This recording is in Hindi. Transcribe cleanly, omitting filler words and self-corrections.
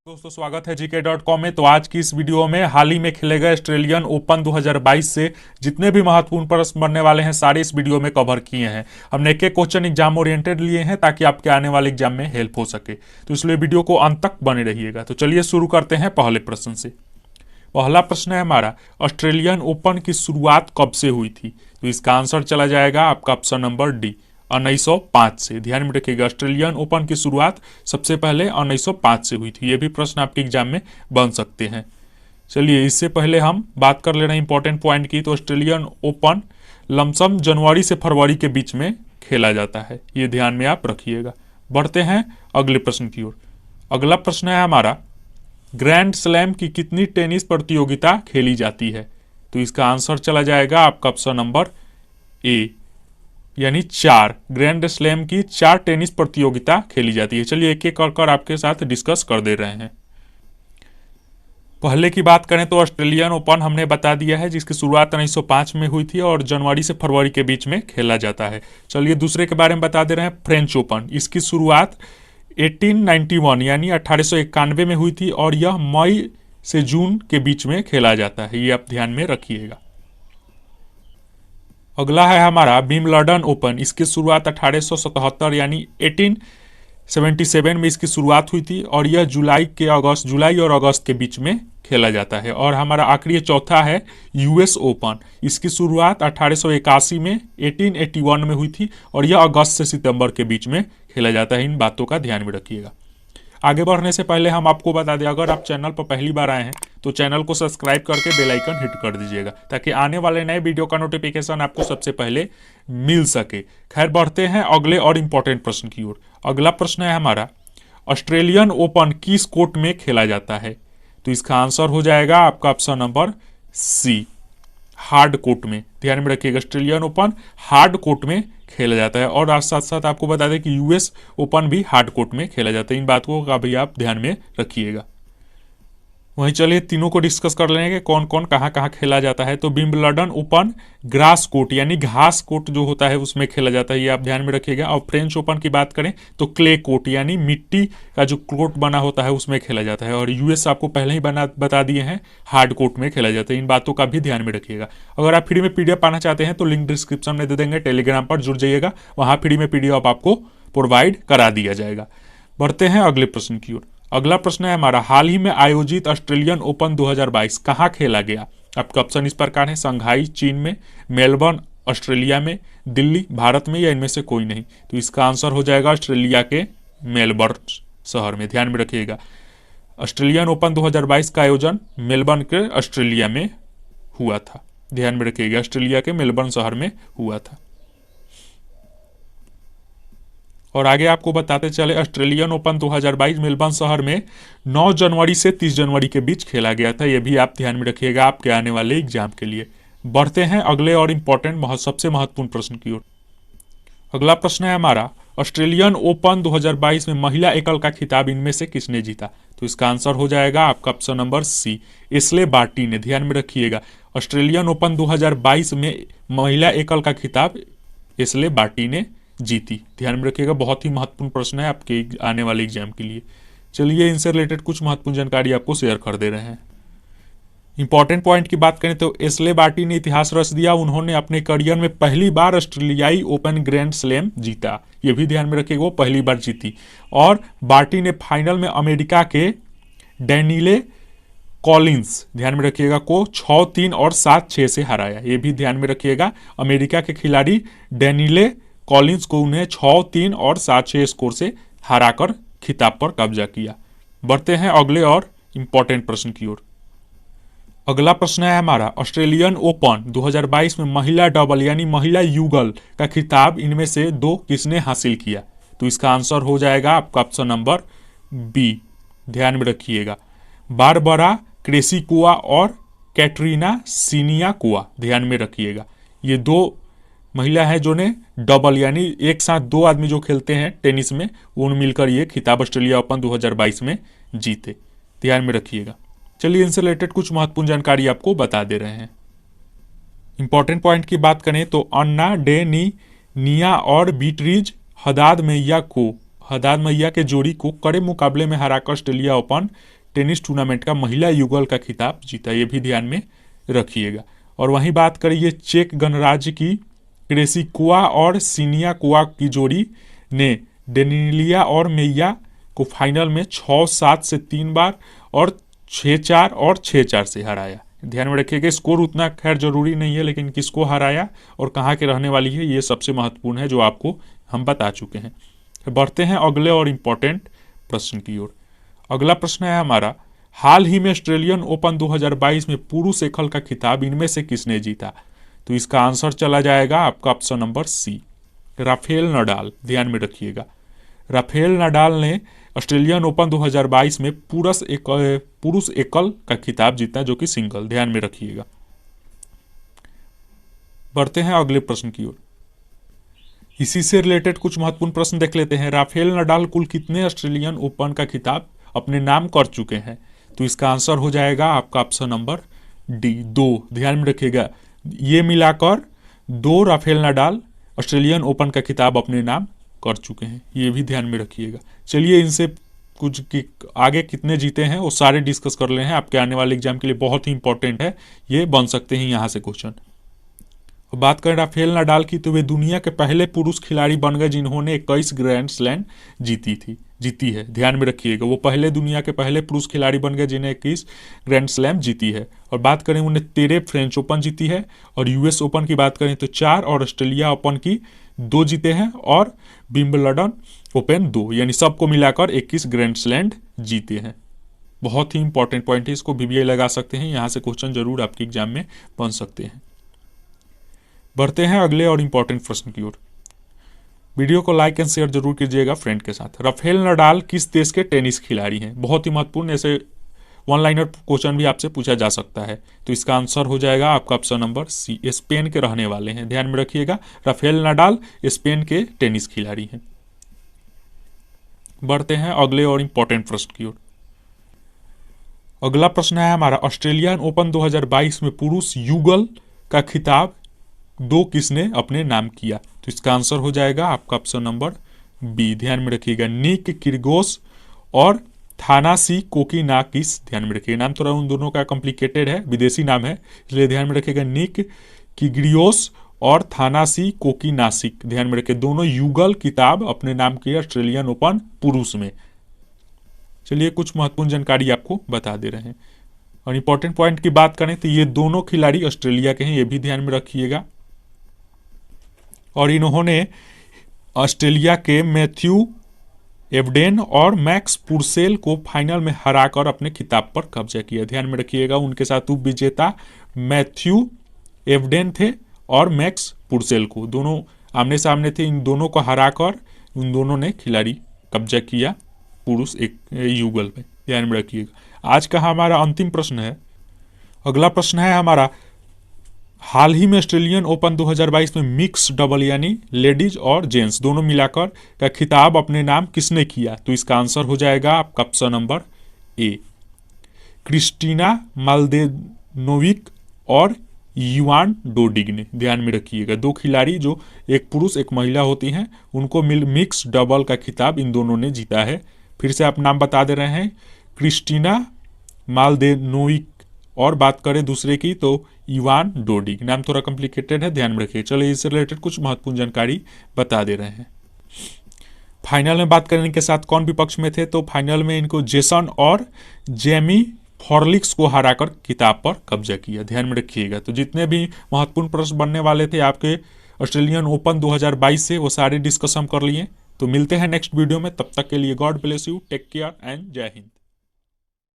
दोस्तों स्वागत है gk.com में। तो आज की इस वीडियो में हाल ही में खेले गए ऑस्ट्रेलियन ओपन 2022 से जितने भी महत्वपूर्ण प्रश्न बनने वाले हैं सारे इस वीडियो में कवर किए हैं। हमने एक एक क्वेश्चन एग्जाम ओरिएंटेड लिए हैं ताकि आपके आने वाले एग्जाम में हेल्प हो सके, तो इसलिए वीडियो को अंत तक बने रहिएगा। तो चलिए शुरू करते हैं पहले प्रश्न से। पहला प्रश्न है हमारा, ऑस्ट्रेलियन ओपन की शुरुआत कब से हुई थी? तो इसका आंसर चला जाएगा आपका ऑप्शन नंबर डी, 1905 से। ध्यान में रखिएगा, ऑस्ट्रेलियन ओपन की शुरुआत सबसे पहले 1905 से हुई थी। ये भी प्रश्न आपके एग्जाम में बन सकते हैं। चलिए इससे पहले हम बात कर ले रहे हैं इंपॉर्टेंट पॉइंट की। तो ऑस्ट्रेलियन ओपन लमसम जनवरी से फरवरी के बीच में खेला जाता है, ये ध्यान में आप रखिएगा। बढ़ते हैं अगले प्रश्न की ओर। अगला प्रश्न है हमारा, ग्रैंड स्लैम की कितनी टेनिस प्रतियोगिता खेली जाती है? तो इसका आंसर चला जाएगा आपका ऑप्शन नंबर ए, यानी 4। ग्रैंड स्लैम की 4 टेनिस प्रतियोगिता खेली जाती है। चलिए एक एक कर आपके साथ डिस्कस कर दे रहे हैं। पहले की बात करें तो ऑस्ट्रेलियन ओपन हमने बता दिया है, जिसकी शुरुआत 1905 में हुई थी और जनवरी से फरवरी के बीच में खेला जाता है। चलिए दूसरे के बारे में बता दे रहे हैं, फ्रेंच ओपन। इसकी शुरुआत 1891 यानी 1891 में हुई थी और यह मई से जून के बीच में खेला जाता है, ये आप ध्यान में रखिएगा। अगला है हमारा विंबलडन ओपन। इसकी शुरुआत 1877 यानी 1877 में इसकी शुरुआत हुई थी और यह जुलाई और अगस्त के बीच में खेला जाता है। और हमारा आखिरी चौथा है यूएस ओपन। इसकी शुरुआत 1881 में 1881 में हुई थी और यह अगस्त से सितंबर के बीच में खेला जाता है। इन बातों का ध्यान में रखिएगा। आगे बढ़ने से पहले हम आपको बता दें, अगर आप चैनल पर पहली बार आए हैं तो चैनल को सब्सक्राइब करके बेल आइकन हिट कर दीजिएगा ताकि आने वाले नए वीडियो का नोटिफिकेशन आपको सबसे पहले मिल सके। खैर बढ़ते हैं अगले और इम्पोर्टेंट प्रश्न की ओर। अगला प्रश्न है हमारा, ऑस्ट्रेलियन ओपन किस कोर्ट में खेला जाता है? तो इसका आंसर हो जाएगा आपका option number C, hard court में। ध्यान में रखिएगा, ऑस्ट्रेलियन ओपन हार्ड कोर्ट में खेला जाता है। और साथ साथ आपको बता दें कि यूएस ओपन भी हार्ड कोर्ट में खेला जाता है। इन बातों का भी आप ध्यान में रखिएगा। वहीं चलिए तीनों को डिस्कस कर लेंगे कौन कौन कहाँ कहाँ खेला जाता है। तो विंबलडन ओपन ग्रास कोर्ट यानी घास कोर्ट जो होता है उसमें खेला जाता है, ये आप ध्यान में रखिएगा। और फ्रेंच ओपन की बात करें तो क्ले कोर्ट यानी मिट्टी का जो कोर्ट बना होता है उसमें खेला जाता है। और यूएस आपको पहले ही बता दिए हैं हार्ड कोर्ट में खेला जाता है। इन बातों का भी ध्यान में रखिएगा। अगर आप फ्री में पीडीएफ पाना चाहते हैं तो लिंक डिस्क्रिप्शन में दे देंगे, टेलीग्राम पर जुड़ जाइएगा, वहाँ फ्री में पीडीएफ आपको प्रोवाइड करा दिया जाएगा। बढ़ते हैं अगले प्रश्न की ओर। अगला प्रश्न है हमारा, हाल ही में आयोजित ऑस्ट्रेलियन ओपन 2022 कहाँ खेला गया? आपका ऑप्शन इस प्रकार है, संघाई चीन में, मेलबर्न ऑस्ट्रेलिया में, दिल्ली भारत में, या इनमें से कोई नहीं। तो इसका आंसर हो जाएगा ऑस्ट्रेलिया के मेलबर्न शहर में। ध्यान में रखिएगा, ऑस्ट्रेलियन ओपन 2022 का आयोजन मेलबर्न के ऑस्ट्रेलिया में हुआ था। ध्यान में रखिएगा, ऑस्ट्रेलिया के मेलबर्न शहर में हुआ था। और आगे आपको बताते चले, ऑस्ट्रेलियन ओपन 2022 मेलबर्न शहर में 9 जनवरी से 30 जनवरी के बीच खेला गया था। यह भी आप ध्यान में रखिएगा आपके आने वाले एग्जाम के लिए। बढ़ते हैं अगले और इम्पोर्टेंट सबसे महत्वपूर्ण प्रश्न की ओर। अगला प्रश्न है हमारा, ऑस्ट्रेलियन ओपन 2022 में महिला एकल का खिताब इनमें से किसने जीता? तो इसका आंसर हो जाएगा आपका option number C, Ashleigh Barty ने। ध्यान में रखिएगा, ऑस्ट्रेलियन ओपन 2022 में महिला एकल का खिताब एशले बार्टी ने जीती। ध्यान में रखिएगा, बहुत ही महत्वपूर्ण प्रश्न है आपके आने वाले एग्जाम के लिए। चलिए इनसे रिलेटेड कुछ महत्वपूर्ण जानकारी आपको शेयर कर दे रहे हैं। इंपॉर्टेंट पॉइंट की बात करें तो एशले बार्टी ने इतिहास रच दिया। उन्होंने अपने करियर में पहली बार ऑस्ट्रेलियाई ओपन ग्रैंड स्लैम जीता, यह भी ध्यान में रखिएगा, वो पहली बार जीती। और बार्टी ने फाइनल में अमेरिका के डैनिले कॉलिंस, ध्यान में रखिएगा, को 6-3 और 7-6 से हराया। यह भी ध्यान में रखिएगा, अमेरिका के खिलाड़ी डैनिले कॉलिंस को उन्हें 6-3 और 7-6 स्कोर से हराकर खिताब पर कब्जा किया। बढ़ते हैं अगले और इंपॉर्टेंट प्रश्न की ओर। अगला प्रश्न है हमारा, ऑस्ट्रेलियन ओपन 2022 में महिला डबल यानी महिला युगल का खिताब इनमें से 2 किसने हासिल किया? तो इसका आंसर हो जाएगा आपका ऑप्शन नंबर बी। ध्यान में रखिएगा, बारबरा क्रेसिकोवा और कैटरीना सिनियाकोवा। ध्यान में रखिएगा, ये 2 महिला है जो ने डबल यानी एक साथ 2 आदमी जो खेलते हैं टेनिस में, उन मिलकर ये खिताब ऑस्ट्रेलिया ओपन 2022 में जीते। ध्यान में रखिएगा। चलिए इनसे रिलेटेड कुछ महत्वपूर्ण जानकारी आपको बता दे रहे हैं। इंपॉर्टेंट पॉइंट की बात करें तो अन्ना डे निया और बीटरीज हदाद मैया के जोड़ी को कड़े मुकाबले में हराकर ऑस्ट्रेलिया ओपन टेनिस टूर्नामेंट का महिला युगल का खिताब जीता, ये भी ध्यान में रखिएगा। और वहीं बात करिए चेक गणराज्य की, क्रेसिकोवा और सिनियाकोवा की जोड़ी ने डेनिलिया और मेया को फाइनल में 6-7 से 3 बार और 6-4 और 6-4 से हराया। ध्यान में रखिएगा, स्कोर उतना खैर जरूरी नहीं है, लेकिन किसको हराया और कहाँ के रहने वाली है ये सबसे महत्वपूर्ण है, जो आपको हम बता चुके हैं। बढ़ते हैं अगले और इम्पोर्टेंट प्रश्न की ओर। अगला प्रश्न है हमारा, हाल ही में ऑस्ट्रेलियन ओपन 2022 में पुरुष एकल का खिताब इनमें से किसने जीता? तो इसका आंसर चला जाएगा आपका option number C, Rafael Nadal. ध्यान में रखिएगा, राफेल नडाल ने ऑस्ट्रेलियन ओपन 2022 में पुरुष एकल का खिताब जीता, जो कि सिंगल। ध्यान में रखिएगा। बढ़ते हैं अगले प्रश्न की ओर। इसी से रिलेटेड कुछ महत्वपूर्ण प्रश्न देख लेते हैं। राफेल नडाल कुल कितने ऑस्ट्रेलियन ओपन का खिताब अपने नाम कर चुके हैं? तो इसका आंसर हो जाएगा आपका ऑप्शन नंबर डी, 2। ध्यान में रखिएगा, ये मिलाकर 2 राफेल नडाल ऑस्ट्रेलियन ओपन का खिताब अपने नाम कर चुके हैं, ये भी ध्यान में रखिएगा। चलिए इनसे कुछ आगे कितने जीते हैं वो सारे डिस्कस कर ले हैं, आपके आने वाले एग्जाम के लिए बहुत ही इंपॉर्टेंट है, ये बन सकते हैं यहाँ से क्वेश्चन। बात करें राफेल नडाल की, तो वे दुनिया के पहले पुरुष खिलाड़ी बन गए जिन्होंने 21 ग्रैंड स्लैम जीती है। ध्यान में रखिएगा, वो दुनिया के पहले पुरुष खिलाड़ी बन गए जिन्हें 21 ग्रैंड स्लैम जीती है। और बात करें, उन्हें 13 फ्रेंच ओपन जीती है, और यूएस ओपन की बात करें तो 4, और ऑस्ट्रेलिया ओपन की 2 जीते हैं, और विंबलडन ओपन 2, यानी सबको मिलाकर 21 ग्रैंड स्लैम जीते हैं। बहुत ही इंपॉर्टेंट पॉइंट है, इसको VBI लगा सकते हैं, यहाँ से क्वेश्चन जरूर आपके एग्जाम में बन सकते हैं। बढ़ते हैं अगले और इम्पोर्टेंट प्रश्न की ओर। वीडियो को लाइक एंड शेयर जरूर कीजिएगा फ्रेंड के साथ। राफेल नडाल किस देश के टेनिस खिलाड़ी हैं? बहुत ही महत्वपूर्ण, ऐसे 1 लाइनर क्वेश्चन भी आपसे पूछा जा सकता है। तो इसका आंसर हो जाएगा आपका ऑप्शन नंबर सी, स्पेन के रहने वाले हैं। ध्यान में रखिएगा, राफेल नडाल स्पेन के टेनिस खिलाड़ी हैं। बढ़ते हैं अगले और इम्पोर्टेंट प्रश्न की ओर। अगला प्रश्न है हमारा, ऑस्ट्रेलियन ओपन 2022 में पुरुष युगल का खिताब 2 किसने अपने नाम किया? तो इसका आंसर हो जाएगा आपका ऑप्शन नंबर बी। ध्यान में रखिएगा, निक किर्गियोस और थानासी कोकिनाकिस। ध्यान में रखिएगा, नाम थोड़ा उन दोनों का कॉम्प्लिकेटेड है, विदेशी नाम है, इसलिए ध्यान में रखिएगा, निक किर्गियोस और थानासी कोकिनासिक। ध्यान में रखिए, दोनों युगल किताब अपने नाम किए ऑस्ट्रेलियन ओपन पुरुष में। चलिए कुछ महत्वपूर्ण जानकारी आपको बता दे रहे हैं। और इंपॉर्टेंट पॉइंट की बात करें तो ये दोनों खिलाड़ी ऑस्ट्रेलिया के हैं, ये भी ध्यान में रखिएगा। और इन्होंने ऑस्ट्रेलिया के मैथ्यू एवडेन और मैक्स पुर्सेल को फाइनल में हराकर अपने खिताब पर कब्जा किया। ध्यान में रखिएगा, उनके साथ उप विजेता मैथ्यू एवडेन थे और मैक्स पुर्सेल को, दोनों आमने सामने थे। इन दोनों को हराकर उन दोनों ने खिलाड़ी कब्जा किया पुरुष एक युगल में। ध्यान में रखिएगा। आज का हमारा अंतिम प्रश्न है। अगला प्रश्न है हमारा, हाल ही में ऑस्ट्रेलियन ओपन 2022 में मिक्स डबल यानी लेडीज और जेंट्स दोनों मिलाकर का खिताब अपने नाम किसने किया? तो इसका आंसर हो जाएगा आपका ऑप्शन नंबर ए, क्रिस्टीना माल्देनोविक और युआन डोडिग ने। ध्यान में रखिएगा, 2 खिलाड़ी जो एक पुरुष एक महिला होती हैं, उनको मिक्स डबल का खिताब इन दोनों ने जीता है। फिर से आप नाम बता दे रहे हैं, क्रिस्टीना माल्देनोविक, और बात करें दूसरे की तो युआन डोडिग। नाम थोड़ा कॉम्प्लिकेटेड है, ध्यान में रखिए। चलिए इससे रिलेटेड कुछ महत्वपूर्ण जानकारी बता दे रहे हैं। फाइनल में बात करने के साथ कौन विपक्ष में थे? तो फाइनल में इनको जेसन और जेमी फॉर्लिक्स को हराकर किताब पर कब्जा किया। ध्यान में रखिएगा। तो जितने भी महत्वपूर्ण प्रश्न बनने वाले थे आपके ऑस्ट्रेलियन ओपन 2022 से, वो सारे डिस्कस हम कर लिए। तो मिलते हैं नेक्स्ट वीडियो में, तब तक के लिए God bless you, take care and Jai Hind.